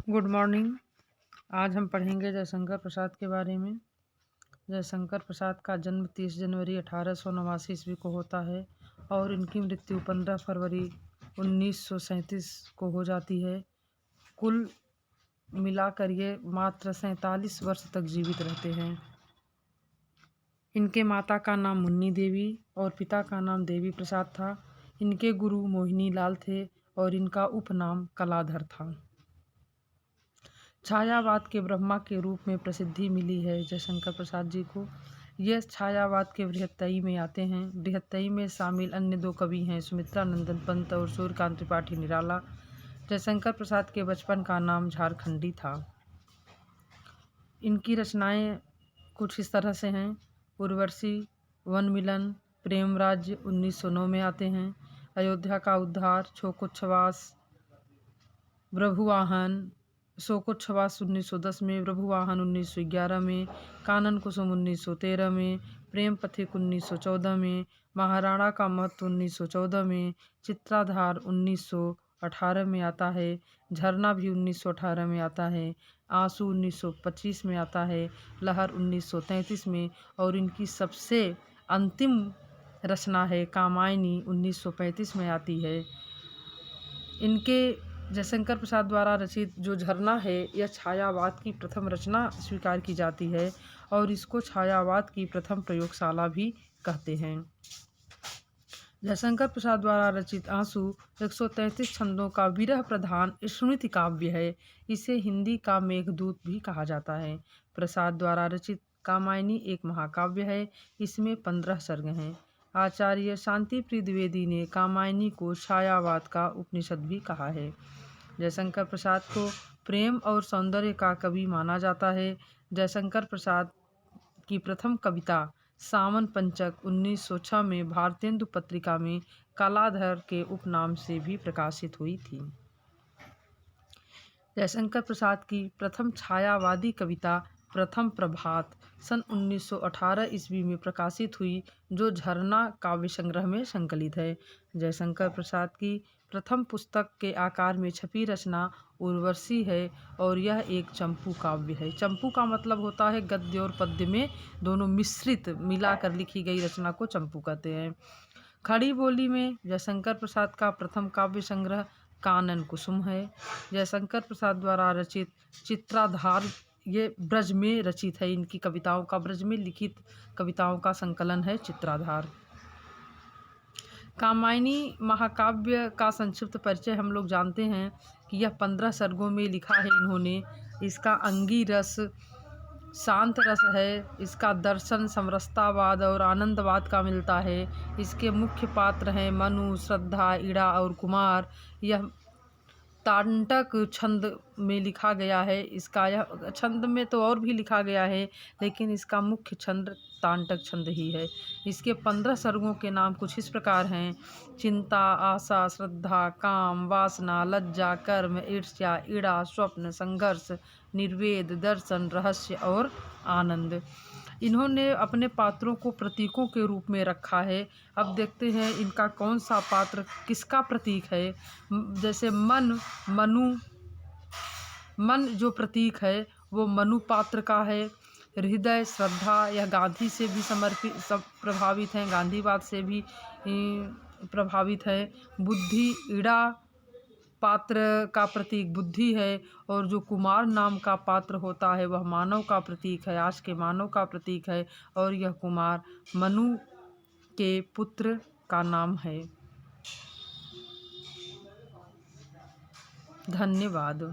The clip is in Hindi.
Good morning. आज हम पढ़ेंगे जयशंकर प्रसाद के बारे में। जयशंकर प्रसाद का जन्म 30 जनवरी 1889 ईस्वी को होता है और इनकी मृत्यु 15 फरवरी 1937 को हो जाती है। कुल मिलाकर ये मात्र 47 वर्ष तक जीवित रहते हैं। इनके माता का नाम मुन्नी देवी और पिता का नाम देवी प्रसाद था। इनके गुरु मोहिनी लाल थे और इनका उपनाम कलाधर था। छायावाद के ब्रह्मा के रूप में प्रसिद्धि मिली है जयशंकर प्रसाद जी को। ये छायावाद के बृहत्तई में आते हैं। बृहत्तई में शामिल अन्य दो कवि हैं, सुमित्रा नंदन पंत और सूर्यकांत त्रिपाठी निराला। जयशंकर प्रसाद के बचपन का नाम झारखंडी था। इनकी रचनाएं कुछ इस तरह से हैं। उर्वशी, वन मिलन, प्रेम राज्य 1909 में आते हैं। अयोध्या का उद्धार, शोकोच्छ्वास, प्रभुवाहन, शोकोच्छ्वास 1910 में, प्रभुवाहन 1911 में, कानन कुसुम 1913 में, प्रेम पथिक 1914 में, महाराणा का महत्व 1914 में, चित्राधार 1918 में आता है, झरना भी 1918 में आता है, आंसू 1925 में आता है, लहर 1933 में और इनकी सबसे अंतिम रचना है कामायनी 1935 में आती है। इनके जयशंकर प्रसाद द्वारा रचित जो झरना है यह छायावाद की प्रथम रचना स्वीकार की जाती है और इसको छायावाद की प्रथम प्रयोगशाला भी कहते हैं। जयशंकर प्रसाद द्वारा रचित आंसू 133 छंदों का विरह प्रधान स्मृति काव्य है। इसे हिंदी का मेघदूत भी कहा जाता है। प्रसाद द्वारा रचित कामायनी एक महाकाव्य है। इसमें 15 सर्ग हैं। आचार्य शांतिप्रिय द्विवेदी ने कामायनी को छायावाद का उपनिषद भी कहा है। जयशंकर प्रसाद को प्रेम और सौंदर्य का कवि माना जाता है। जयशंकर प्रसाद की प्रथम कविता सावन पंचक 1906 में भारतेंदु पत्रिका में कलाधर के उपनाम से भी प्रकाशित हुई थी। जयशंकर प्रसाद की प्रथम छायावादी कविता प्रथम प्रभात सन 1918 ईस्वी में प्रकाशित हुई, जो झरना काव्य संग्रह में संकलित है। जयशंकर प्रसाद की प्रथम पुस्तक के आकार में छपी रचना उर्वशी है और यह एक चंपू काव्य है। चंपू का मतलब होता है गद्य और पद्य में दोनों मिश्रित मिलाकर लिखी गई रचना को चंपू कहते हैं। खड़ी बोली में जयशंकर प्रसाद का प्रथम काव्य संग्रह कानन कुसुम है। जयशंकर प्रसाद द्वारा रचित चित्राधार ये ब्रज में रचित है। इनकी कविताओं का ब्रज में लिखित कविताओं का संकलन है चित्राधार। कामायनी महाकाव्य का संक्षिप्त परिचय हम लोग जानते हैं कि यह 15 सर्गों में लिखा है इन्होंने। इसका अंगी रस शांत रस है। इसका दर्शन समरसतावाद और आनंदवाद का मिलता है। इसके मुख्य पात्र हैं मनु, श्रद्धा, इड़ा और कुमार। यह तांटक छंद में लिखा गया है। इसका यह छंद में तो और भी लिखा गया है, लेकिन इसका मुख्य छंद तांटक छंद ही है। इसके 15 सर्गों के नाम कुछ इस प्रकार हैं: चिंता, आशा, श्रद्धा, काम, वासना, लज्जा, कर्म, ईर्ष्या, ईड़ा, स्वप्न, संघर्ष, निर्वेद, दर्शन, रहस्य और आनंद। इन्होंने अपने पात्रों को प्रतीकों के रूप में रखा है। अब देखते हैं इनका कौन सा पात्र किसका प्रतीक है। जैसे मन जो प्रतीक है वो मनु पात्र का है। हृदय, श्रद्धा, यह गांधी से भी प्रभावित हैं, गांधीवाद से भी प्रभावित है। बुद्धि, ईड़ा पात्र का प्रतीक बुद्धि है और जो कुमार नाम का पात्र होता है वह मानव का प्रतीक है, आज के मानव का प्रतीक है और यह कुमार मनु के पुत्र का नाम है। धन्यवाद।